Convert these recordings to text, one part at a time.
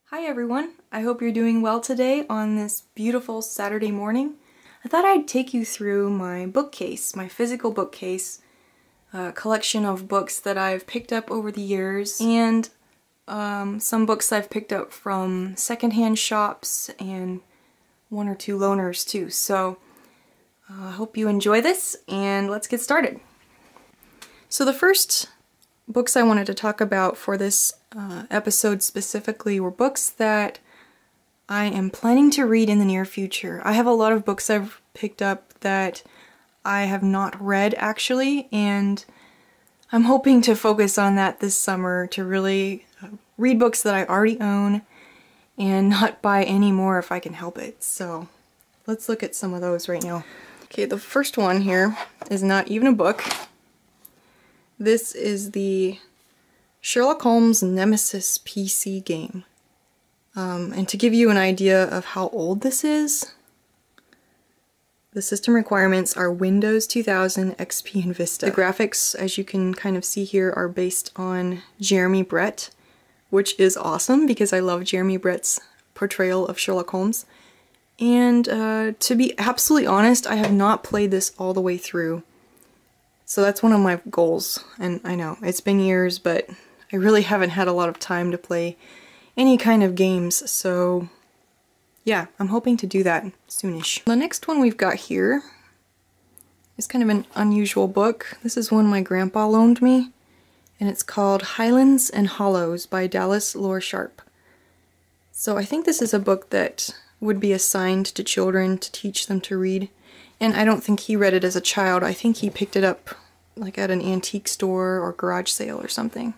Hi everyone, I hope you're doing well today on this beautiful Saturday morning. I thought I'd take you through my bookcase, my physical bookcase, a collection of books that I've picked up over the years, and some books I've picked up from secondhand shops and one or two loaners too. So I hope you enjoy this, and let's get started. So the first books I wanted to talk about for this episode specifically were books that I am planning to read in the near future. I have a lot of books I've picked up that I have not read actually, and I'm hoping to focus on that this summer to really read books that I already own and not buy any more if I can help it. So let's look at some of those right now. Okay, the first one here is not even a book. This is the Sherlock Holmes Nemesis PC game. And to give you an idea of how old this is, the system requirements are Windows 2000, XP, and Vista. The graphics, as you can kind of see here, are based on Jeremy Brett, which is awesome because I love Jeremy Brett's portrayal of Sherlock Holmes. And to be absolutely honest, I have not played this all the way through. So that's one of my goals, and I know, it's been years, but I really haven't had a lot of time to play any kind of games, so yeah, I'm hoping to do that soonish. The next one we've got here is kind of an unusual book. This is one my grandpa loaned me, and it's called Highlands and Hollows by Dallas Lore Sharp. So I think this is a book that would be assigned to children to teach them to read. And I don't think he read it as a child. I think he picked it up like at an antique store or garage sale or something.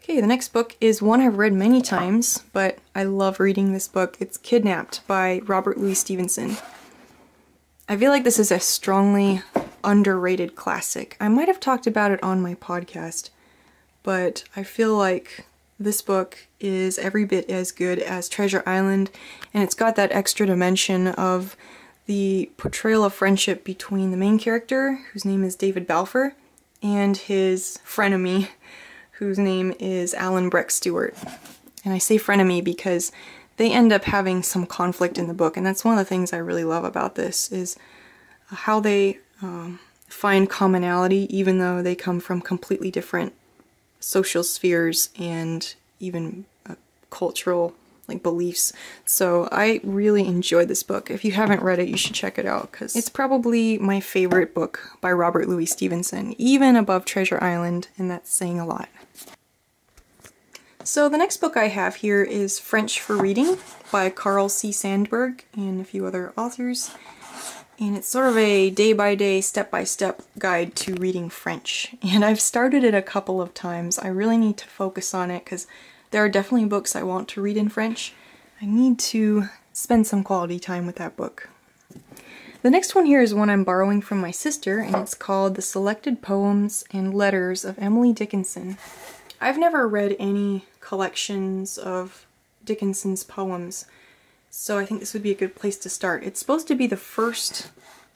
Okay, the next book is one I've read many times, but I love reading this book. It's Kidnapped by Robert Louis Stevenson. I feel like this is a strongly underrated classic. I might have talked about it on my podcast, but I feel like this book is every bit as good as Treasure Island, and it's got that extra dimension of the portrayal of friendship between the main character, whose name is David Balfour, and his frenemy, whose name is Alan Breck Stewart. And I say frenemy because they end up having some conflict in the book, and that's one of the things I really love about this, is how they find commonality even though they come from completely different social spheres and even cultural beliefs. So I really enjoyed this book. If you haven't read it, you should check it out because it's probably my favorite book by Robert Louis Stevenson, even above Treasure Island, and that's saying a lot. So the next book I have here is French for Reading by Carl C. Sandburg and a few other authors. And it's sort of a day-by-day, step-by-step guide to reading French. And I've started it a couple of times. I really need to focus on it because there are definitely books I want to read in French. I need to spend some quality time with that book. The next one here is one I'm borrowing from my sister, and it's called The Selected Poems and Letters of Emily Dickinson. I've never read any collections of Dickinson's poems, so I think this would be a good place to start. It's supposed to be the first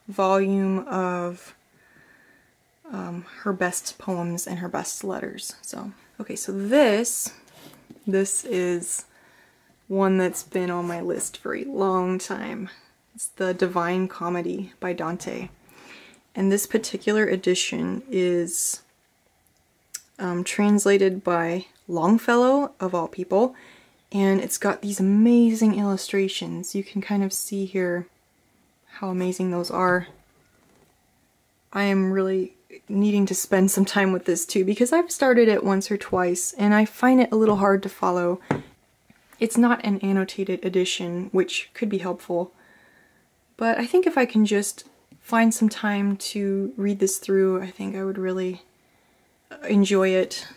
volume of her best poems and her best letters. So, okay, so this is one that's been on my list for a long time. It's the Divine Comedy by Dante. And this particular edition is translated by Longfellow, of all people, and it's got these amazing illustrations. You can kind of see here how amazing those are. I am really needing to spend some time with this too because I've started it once or twice and I find it a little hard to follow. It's not an annotated edition, which could be helpful, but I think if I can just find some time to read this through, I think I would really enjoy it,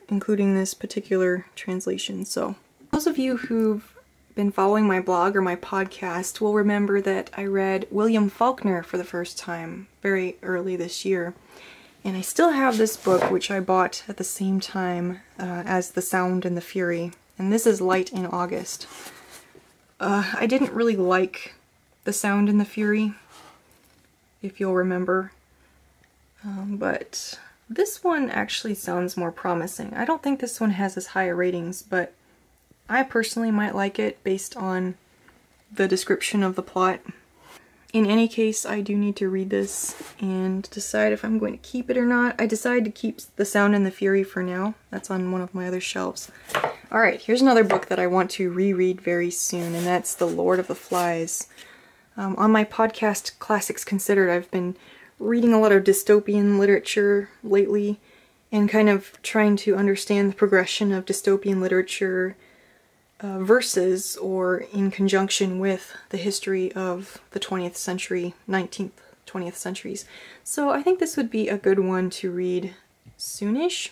including this particular translation. So those of you who've been following my blog or my podcast will remember that I read William Faulkner for the first time very early this year. And I still have this book, which I bought at the same time as The Sound and the Fury. And this is Light in August. I didn't really like The Sound and the Fury, if you'll remember. But this one actually sounds more promising. I don't think this one has as high ratings, but I personally might like it based on the description of the plot. In any case, I do need to read this and decide if I'm going to keep it or not. I decided to keep The Sound and the Fury for now. That's on one of my other shelves. Alright, here's another book that I want to reread very soon, and that's The Lord of the Flies. On my podcast, Classics Considered, I've been reading a lot of dystopian literature lately and kind of trying to understand the progression of dystopian literature versus or in conjunction with the history of the 20th century, 19th, 20th centuries. So I think this would be a good one to read soonish.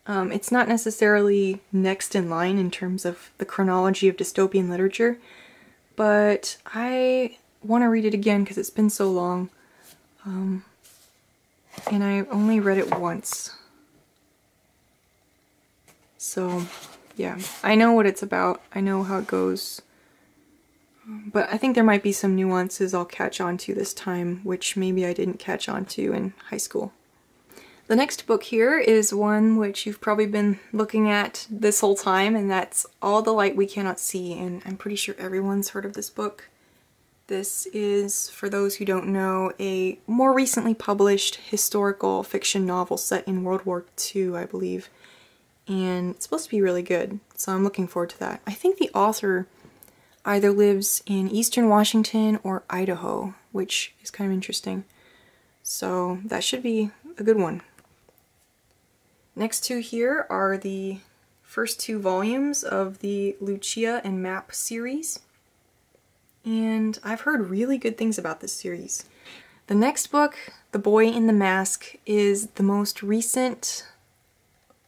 It's not necessarily next in line in terms of the chronology of dystopian literature, but I want to read it again because it's been so long. And I only read it once. So yeah, I know what it's about, I know how it goes, but I think there might be some nuances I'll catch on to this time, which maybe I didn't catch on to in high school. The next book here is one which you've probably been looking at this whole time, and that's All the Light We Cannot See, and I'm pretty sure everyone's heard of this book. This is, for those who don't know, a more recently published historical fiction novel set in World War II, I believe. And it's supposed to be really good, so I'm looking forward to that. I think the author either lives in eastern Washington or Idaho, which is kind of interesting. So that should be a good one. Next two here are the first two volumes of the Lucia and Map series. And I've heard really good things about this series. The next book, The Boy in the Mask, is the most recent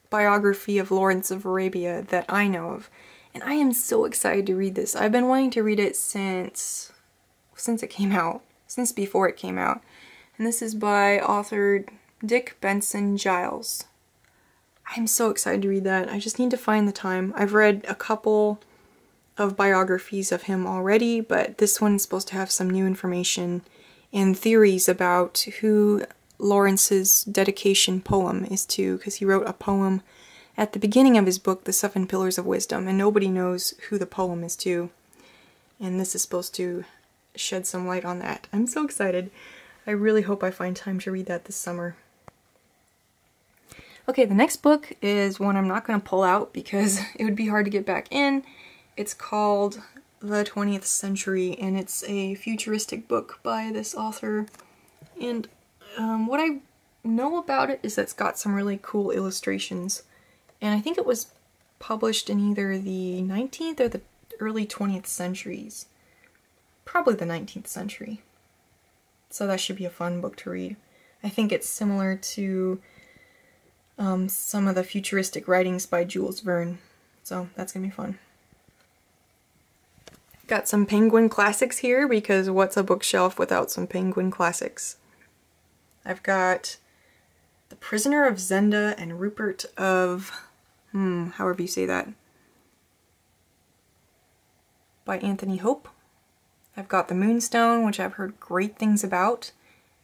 biography of Lawrence of Arabia that I know of, and I am so excited to read this. I've been wanting to read it since it came out, since before it came out, and this is by author Dick Benson Giles. I'm so excited to read that. I just need to find the time. I've read a couple of biographies of him already, but this one's supposed to have some new information and theories about who Lawrence's dedication poem is to, because he wrote a poem at the beginning of his book, The Seven Pillars of Wisdom, and nobody knows who the poem is to. And this is supposed to shed some light on that. I'm so excited. I really hope I find time to read that this summer. Okay, the next book is one I'm not going to pull out because it would be hard to get back in. It's called The 20th Century, and it's a futuristic book by this author. And what I know about it is that it's got some really cool illustrations, and I think it was published in either the 19th or the early 20th centuries. Probably the 19th century. So that should be a fun book to read. I think it's similar to some of the futuristic writings by Jules Verne, so that's gonna be fun. Got some Penguin classics here, because what's a bookshelf without some Penguin classics? I've got The Prisoner of Zenda and Rupert of, however you say that, by Anthony Hope. I've got The Moonstone, which I've heard great things about,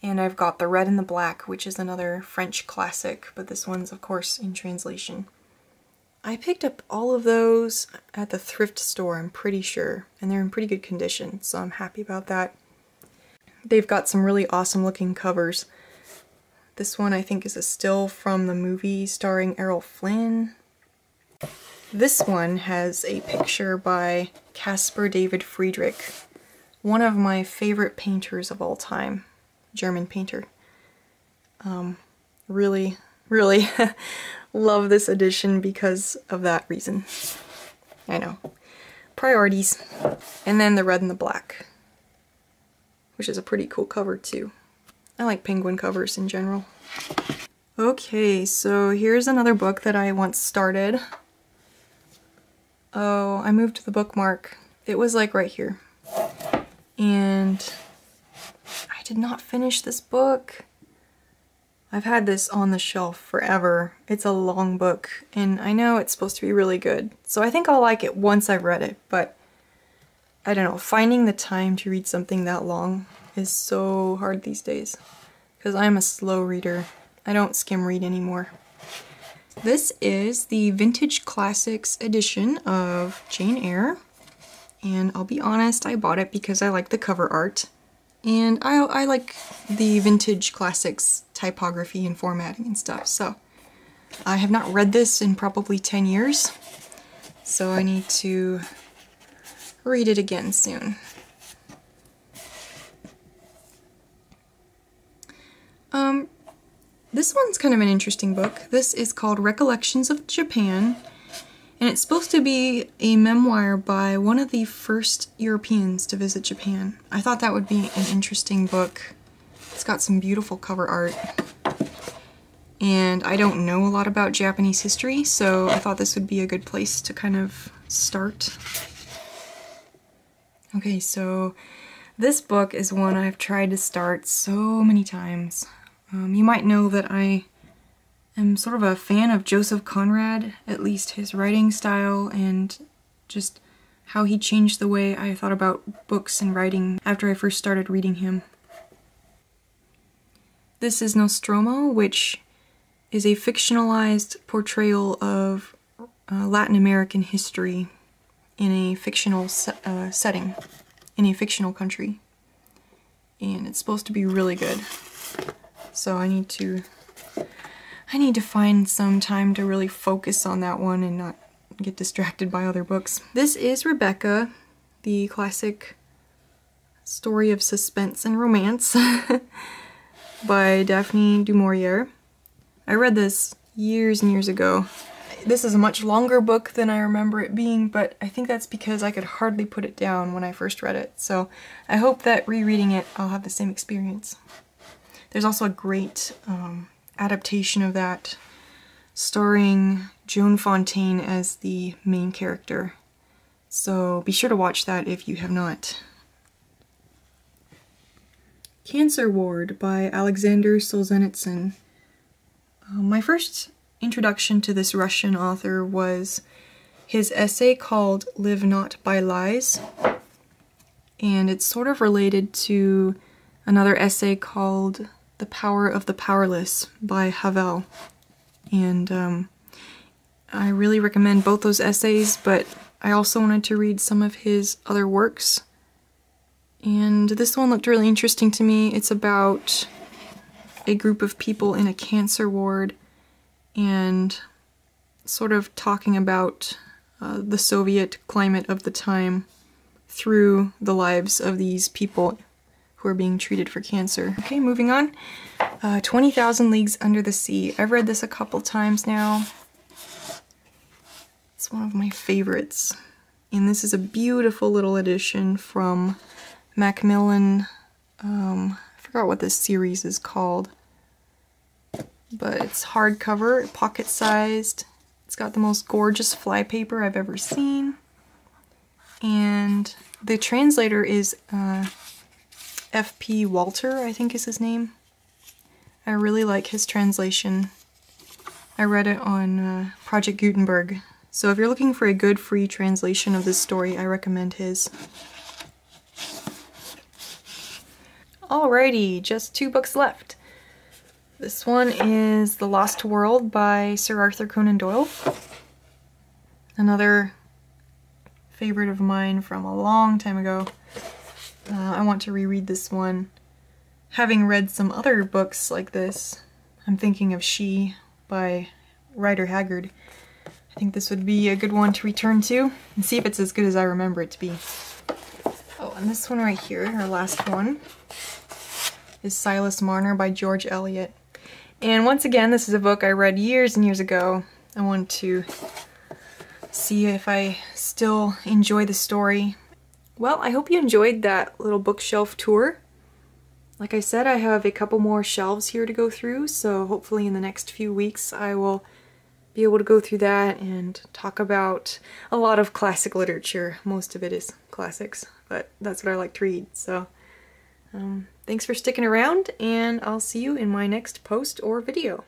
and I've got The Red and the Black, which is another French classic, but this one's of course in translation. I picked up all of those at the thrift store, I'm pretty sure, and they're in pretty good condition, so I'm happy about that. They've got some really awesome looking covers. This one I think is a still from the movie starring Errol Flynn. This one has a picture by Caspar David Friedrich, one of my favorite painters of all time, German painter. Really, really love this edition because of that reason. I know. Priorities. And then The Red and the Black, which is a pretty cool cover too. I like Penguin covers in general. Okay, so here's another book that I once started. Oh, I moved the bookmark. It was like right here. And I did not finish this book. I've had this on the shelf forever. It's a long book, and I know it's supposed to be really good. So I think I'll like it once I've read it, but I don't know, finding the time to read something that long is so hard these days, because I'm a slow reader. I don't skim read anymore. This is the Vintage Classics edition of Jane Eyre, and I'll be honest, I bought it because I like the cover art, and I like the Vintage Classics typography and formatting and stuff, so I have not read this in probably 10 years, so I need to read it again soon. This one's kind of an interesting book. This is called Recollections of Japan, and it's supposed to be a memoir by one of the first Europeans to visit Japan. I thought that would be an interesting book. It's got some beautiful cover art, and I don't know a lot about Japanese history, so I thought this would be a good place to kind of start. Okay, so this book is one I've tried to start so many times. You might know that I am sort of a fan of Joseph Conrad, at least his writing style and just how he changed the way I thought about books and writing after I first started reading him. This is Nostromo, which is a fictionalized portrayal of Latin American history in a fictional setting, in a fictional country. And it's supposed to be really good. So I need to find some time to really focus on that one and not get distracted by other books. This is Rebecca, the classic story of suspense and romance by Daphne du Maurier. I read this years and years ago. This is a much longer book than I remember it being, but I think that's because I could hardly put it down when I first read it. So I hope that rereading it, I'll have the same experience. There's also a great adaptation of that starring Joan Fontaine as the main character. So be sure to watch that if you have not. Cancer Ward by Alexander Solzhenitsyn. My first introduction to this Russian author was his essay called Live Not by Lies, and it's sort of related to another essay called The Power of the Powerless by Havel. And I really recommend both those essays, but I also wanted to read some of his other works. And this one looked really interesting to me. It's about a group of people in a cancer ward and sort of talking about the Soviet climate of the time through the lives of these people who are being treated for cancer. Okay, moving on. 20,000 Leagues Under the Sea. I've read this a couple times now. It's one of my favorites. And this is a beautiful little edition from Macmillan. I forgot what this series is called. But it's hardcover, pocket-sized. It's got the most gorgeous flypaper I've ever seen. And the translator is F.P. Walter, I think is his name. I really like his translation. I read it on Project Gutenberg. So if you're looking for a good free translation of this story, I recommend his. Alrighty, just 2 books left. This one is The Lost World by Sir Arthur Conan Doyle. Another favorite of mine from a long time ago. I want to reread this one. Having read some other books like this, I'm thinking of She by Rider Haggard. I think this would be a good one to return to and see if it's as good as I remember it to be. Oh, and this one right here, our last one, is Silas Marner by George Eliot. And once again, this is a book I read years and years ago. I want to see if I still enjoy the story. Well, I hope you enjoyed that little bookshelf tour. Like I said, I have a couple more shelves here to go through, so hopefully in the next few weeks I will be able to go through that and talk about a lot of classic literature. Most of it is classics, but that's what I like to read. So thanks for sticking around, and I'll see you in my next post or video.